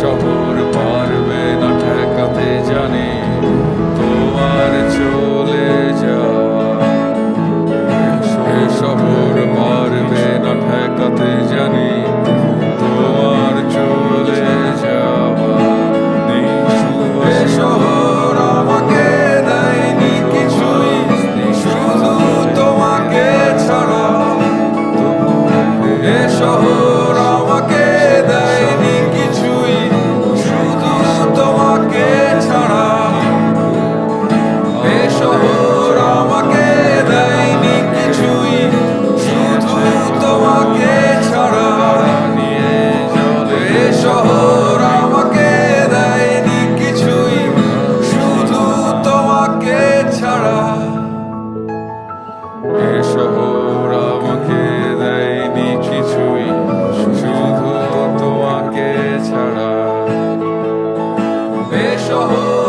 শহর পারবে না ঠেকাতে জানি তোমার চলে যাওয়া। এ শহর পারবে না ঠেকাতে জানি তোমার চলে যাওয়া। এ শহর আমাকে দেয়নি কিছুই, শুধু তোমাকে ছাড়া। এ শহর আমাকে দেয়নি কিছুই, শুধু তোমাকে ছাড়া। এ শহর আমাকে দেয়নি কিছুই, শুধু তোমাকে ছাড়া। নিয়ে চলে এ শহর আমাকে দেয়নি কিছুই, শুধু তোমাকে ছাড়া। এ শহর আমাকে দেয়নি কিছুই, শুধু তোমাকে ছাড়া। এ শহর